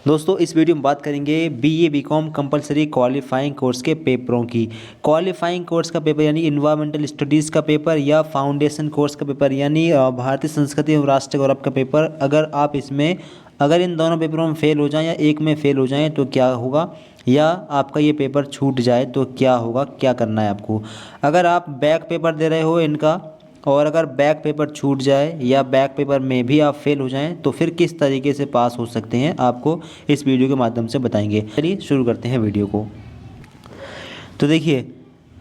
दोस्तों इस वीडियो में बात करेंगे BA BCom compulsory qualifying course के पेपरों की। क्वालिफाइंग कोर्स का पेपर यानी इन्वायरमेंटल स्टडीज़ का पेपर या फाउंडेशन कोर्स का पेपर यानी भारतीय संस्कृति एवं राष्ट्र गौरव का पेपर। अगर इन दोनों पेपरों में फेल हो जाएं या एक में फेल हो जाएं तो क्या होगा, या आपका ये पेपर छूट जाए तो क्या होगा, क्या करना है आपको। अगर आप बैक पेपर दे रहे हो इनका और अगर बैक पेपर छूट जाए या बैक पेपर में भी आप फेल हो जाएं तो फिर किस तरीके से पास हो सकते हैं, आपको इस वीडियो के माध्यम से बताएंगे। चलिए शुरू करते हैं वीडियो को। तो देखिए,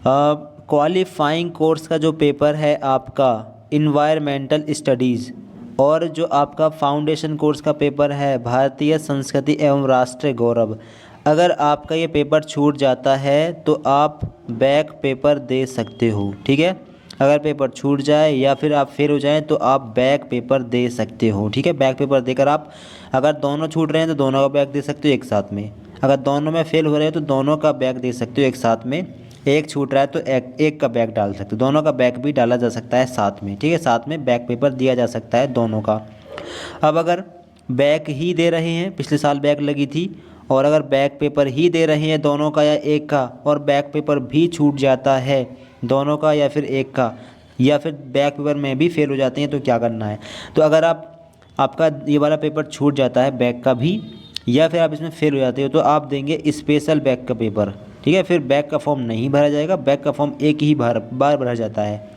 क्वालिफाइंग कोर्स का जो पेपर है आपका इन्वायरमेंटल स्टडीज़ और जो आपका फाउंडेशन कोर्स का पेपर है भारतीय संस्कृति एवं राष्ट्रीय गौरव, अगर आपका ये पेपर छूट जाता है तो आप बैक पेपर दे सकते हो। ठीक है, अगर पेपर छूट जाए या फिर आप फेल हो जाएं तो आप बैक पेपर दे सकते हो। ठीक है, बैक पेपर देकर आप अगर दोनों छूट रहे हैं तो दोनों का बैक दे सकते हो एक साथ में, अगर दोनों में फेल हो रहे हो तो दोनों का बैक दे सकते हो एक साथ में, एक छूट रहा है तो एक का बैक डाल सकते हो, दोनों का बैक भी डाला जा सकता है साथ में। ठीक है, साथ में बैक पेपर दिया जा सकता है दोनों का। अब अगर बैक ही दे रहे हैं, पिछले साल बैक लगी थी, और अगर बैक पेपर ही दे रहे हैं दोनों का या एक का, और बैक पेपर भी छूट जाता है दोनों का या फिर एक का, या फिर बैक पेपर में भी फेल हो जाते हैं तो क्या करना है। तो अगर आपका ये वाला पेपर छूट जाता है बैक का भी, या फिर आप इसमें फेल हो जाते हो तो आप देंगे स्पेशल बैक का पेपर। ठीक है, फिर बैक का फॉर्म नहीं भरा जाएगा, बैक का फॉर्म एक ही बार भरा जाता है।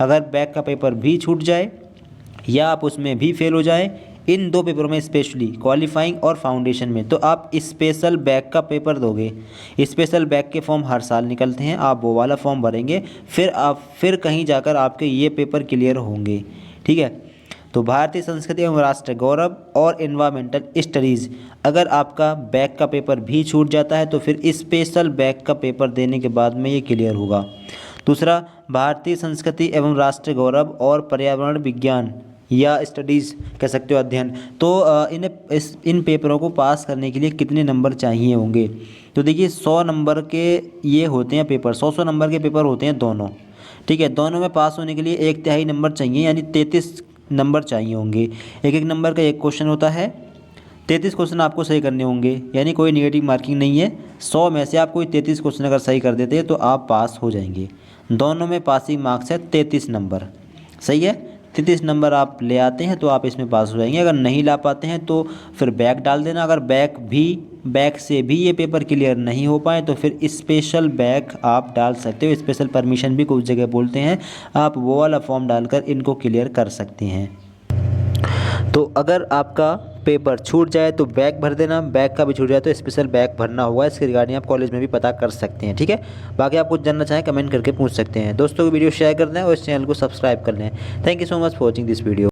अगर बैक का पेपर भी छूट जाए या आप उसमें भी फेल हो जाए, इन दो पेपरों में स्पेशली क्वालिफाइंग और फाउंडेशन में, तो आप स्पेशल बैक का पेपर दोगे। स्पेशल बैक के फॉर्म हर साल निकलते हैं, आप वो वाला फॉर्म भरेंगे, फिर कहीं जाकर आपके ये पेपर क्लियर होंगे। ठीक है, तो भारतीय संस्कृति एवं राष्ट्र गौरव और एनवायरमेंटल स्टडीज़, अगर आपका बैक का पेपर भी छूट जाता है तो फिर स्पेशल बैक का पेपर देने के बाद में ये क्लियर होगा। दूसरा, भारतीय संस्कृति एवं राष्ट्र गौरव और पर्यावरण विज्ञान या स्टडीज़ कह सकते हो, अध्ययन। तो इन पेपरों को पास करने के लिए कितने नंबर चाहिए होंगे। तो देखिए 100 नंबर के ये होते हैं पेपर, 100 नंबर के पेपर होते हैं दोनों। ठीक है, दोनों में पास होने के लिए 1/3 नंबर चाहिए, यानी 33 नंबर चाहिए होंगे। एक नंबर का एक क्वेश्चन होता है, 33 क्वेश्चन आपको सही करने होंगे, यानी कोई नेगेटिव मार्किंग नहीं है। 100 में से आप कोई 33 क्वेश्चन अगर सही कर देते हैं तो आप पास हो जाएंगे। दोनों में पासिंग मार्क्स है 33 नंबर। सही है, 33 नंबर आप ले आते हैं तो आप इसमें पास हो जाएंगे। अगर नहीं ला पाते हैं तो फिर बैक डाल देना। अगर बैक से भी ये पेपर क्लियर नहीं हो पाए तो फिर स्पेशल बैक आप डाल सकते हो। स्पेशल परमिशन भी कुछ जगह बोलते हैं, आप वो वाला फॉर्म डालकर इनको क्लियर कर सकते हैं। तो अगर आपका पेपर छूट जाए तो बैक भर देना, बैक का भी छूट जाए तो स्पेशल बैक भरना होगा। इसके रिगार्डिंग आप कॉलेज में भी पता कर सकते हैं। ठीक है, बाकी आप कुछ जानना चाहें कमेंट करके पूछ सकते हैं। दोस्तों को वीडियो शेयर कर दें और इस चैनल को सब्सक्राइब कर लें। Thank you so much for watching this video.